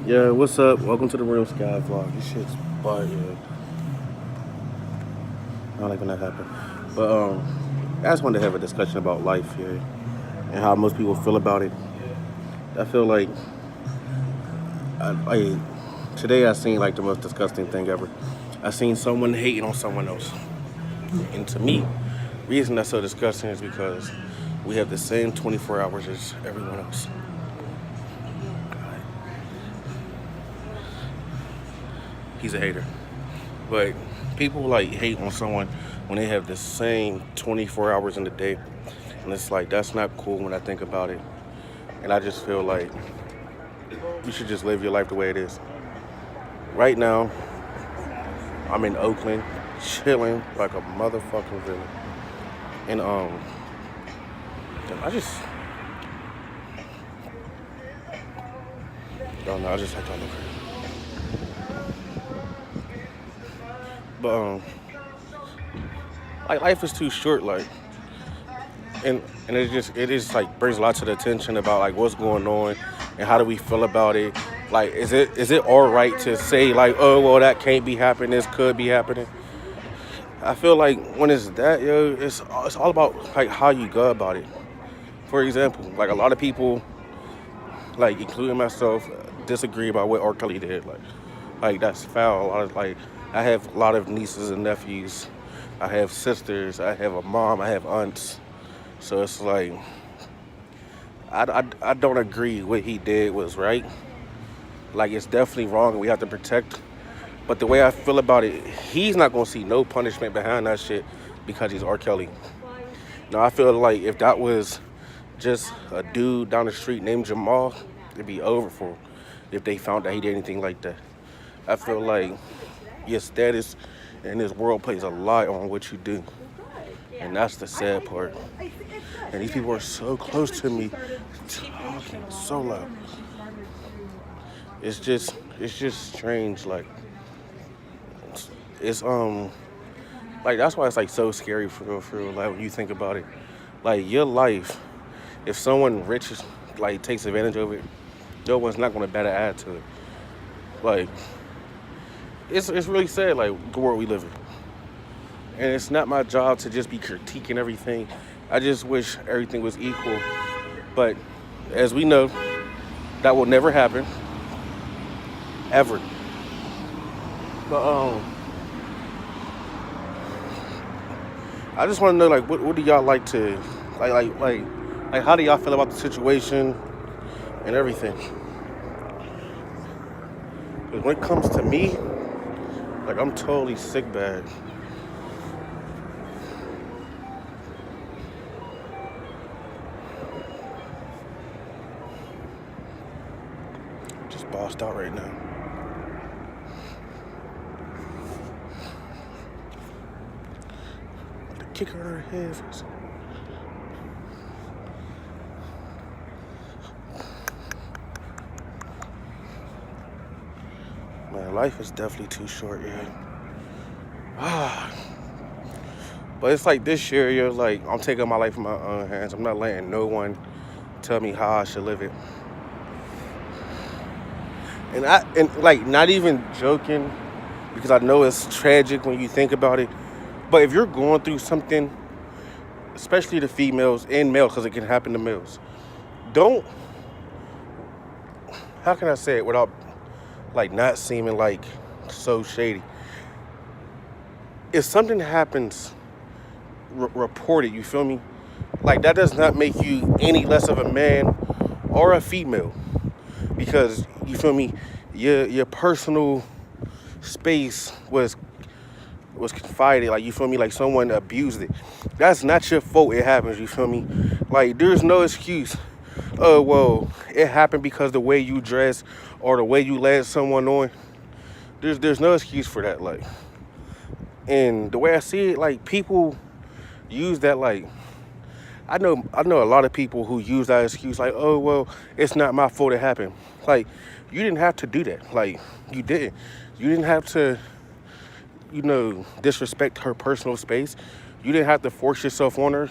Yeah, what's up? Welcome to the Real Sky Vlog. This shit's butt, yeah. I don't like when that happen. But I just wanted to have a discussion about life here and how most people feel about it. I feel like today I seen like the most disgusting thing ever. I seen someone hating on someone else, and to me, the reason that's so disgusting is because we have the same 24 hours as everyone else. He's a hater. But people like hate on someone when they have the same 24 hours in the day. And it's like, that's not cool when I think about it. And I just feel like you should just live your life the way it is. Right now, I'm in Oakland, chilling like a motherfucking villain. And I just don't know, I just had to look crazy. But like life is too short, like and it just like brings a lot to the attention about like what's going on and how do we feel about it. Like is it all right to say like, oh well, that can't be happening, this could be happening. I feel like when it's that, yo, it's all about like how you go about it. For example, like a lot of people, like including myself, disagree about what R. Kelly did. Like that's foul. A lot of like I have a lot of nieces and nephews. I have sisters. I have a mom. I have aunts. So it's like I don't agree what he did was right. Like it's definitely wrong and we have to protect. But the way I feel about it, he's not gonna see no punishment behind that shit because he's R. Kelly. Now I feel like if that was just a dude down the street named Jamal, it'd be over for him if they found out he did anything like that. I feel like your status in this world plays a lot on what you do. And that's the sad part. And these people are so close to me, talking so loud. It's just strange. It's like that's why it's like so scary for real, like when you think about it. Like your life, if someone rich like takes advantage of it, no one's not gonna bat an eye to it. Like it's really sad, like the world we live in. And it's not my job to just be critiquing everything. I just wish everything was equal. But as we know, that will never happen, ever. But I just want to know, like, what do y'all like to, like, how do y'all feel about the situation and everything? 'Cause when it comes to me, like, I'm totally sick bad. Just bossed out right now. The kick her in her head. Man, life is definitely too short, yeah. But it's like this year, you're like, I'm taking my life in my own hands. I'm not letting no one tell me how I should live it. And like not even joking, because I know it's tragic when you think about it. But if you're going through something, especially the females and males, because it can happen to males, don't, how can I say it without like not seeming like so shady? If something happens, report it, you feel me? Like that does not make you any less of a man or a female, because you feel me, your personal space was confided, like you feel me, like someone abused it. That's not your fault it happens, you feel me? Like there's no excuse. Oh well, it happened because the way you dress or the way you led someone on. There's no excuse for that. Like, and the way I see it, like people use that, like I know a lot of people who use that excuse, like, oh well, it's not my fault it happened. Like, you didn't have to do that. Like, you didn't. You didn't have to, disrespect her personal space. You didn't have to force yourself on her.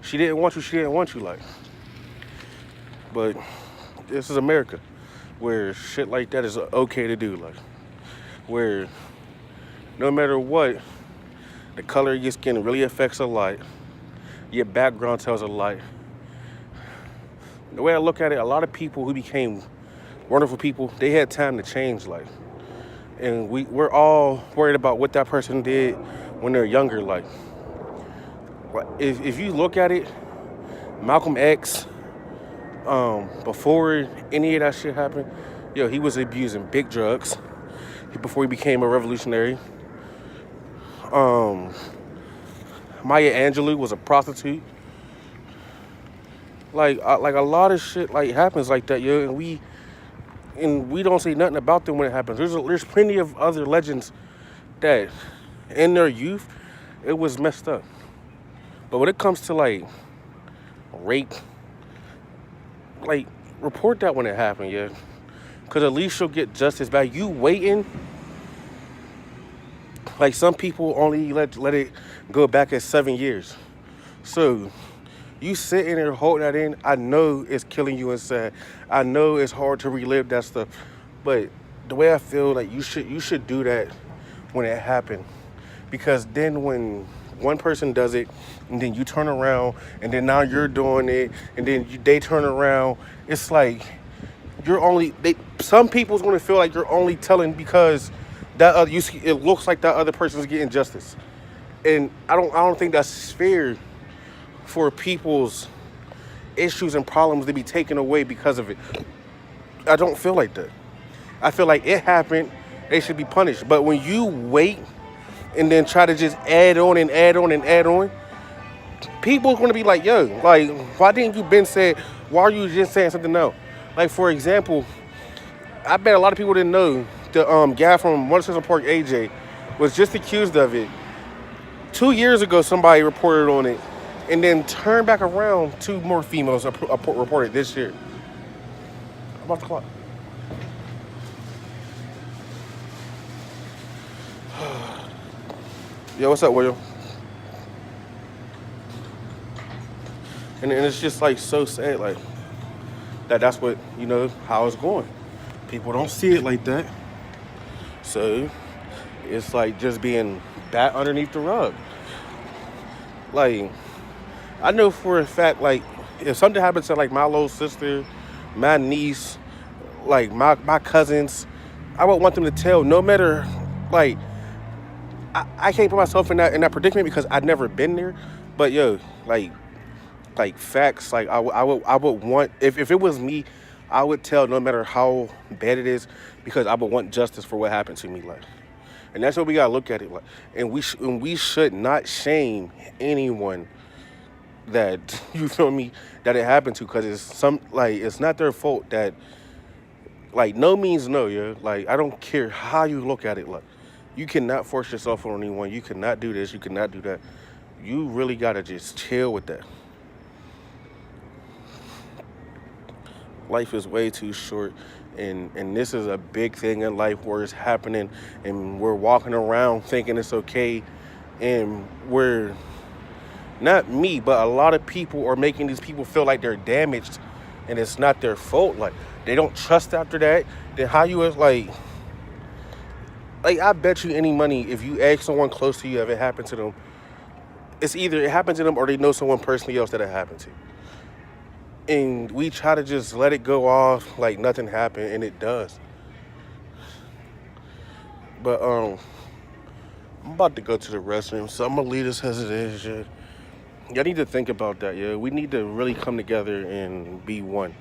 She didn't want you. She didn't want you. Like, but this is America. where shit like that is okay to do, like where no matter what, the color of your skin really affects a lot. Your background tells a lot. The way I look at it, a lot of people who became wonderful people, they had time to change, like, and we're all worried about what that person did when they're younger, like. If you look at it, Malcolm X, before any of that shit happened, yo, he was abusing big drugs before he became a revolutionary. Maya Angelou was a prostitute. Like a lot of shit like happens like that, yo, and we don't say nothing about them when it happens. There's plenty of other legends that in their youth it was messed up. But when it comes to like rape, like report that when it happened, yeah. Cause at least you'll get justice back. You waiting, like some people only let it go back at 7 years. So you sitting there holding that in, I know it's killing you inside. I know it's hard to relive that stuff. But the way I feel like you should do that when it happened. Because then when one person does it, and then you turn around, and then now you're doing it, and then they turn around, it's like some people's gonna feel like you're only telling because it looks like that other person's getting justice. And I don't think that's fair for people's issues and problems to be taken away because of it. I don't feel like that. I feel like it happened, they should be punished. But when you wait and then try to just add on and add on and add on, people are going to be like, yo, like, why didn't you been said, why are you just saying something else? Like, for example, I bet a lot of people didn't know the guy from One Central Park, AJ, was just accused of it. 2 years ago, somebody reported on it, and then turned back around, 2 more females reported this year. I'm about the clock. Yo, what's up, William? And it's just like so sad, like that's what, how it's going. People don't see it like that. So it's like just being bat underneath the rug. Like, I know for a fact, like, if something happens to like my little sister, my niece, like my cousins, I would want them to tell, no matter, like, I can't put myself in that predicament because I've never been there. But yo, like facts, like I would want, if it was me, I would tell no matter how bad it is, because I would want justice for what happened to me, like. And that's what we gotta look at it like. And we should not shame anyone that, you feel me, that it happened to, because it's not their fault. That, like, no means no, yeah. Like, I don't care how you look at it, like, you cannot force yourself on anyone. You cannot do this, you cannot do that. You really gotta just chill with that. Life is way too short, and this is a big thing in life where it's happening, and we're walking around thinking it's okay, and we're, not me, but a lot of people are making these people feel like they're damaged, and it's not their fault. Like, they don't trust after that. Then how you is like I bet you any money, if you ask someone close to you if it happened to them, it's either it happened to them or they know someone personally else that it happened to. And we try to just let it go off like nothing happened, and it does. But I'm about to go to the restroom, so I'm gonna leave this as it is. Yeah. Y'all need to think about that, yeah. We need to really come together and be one.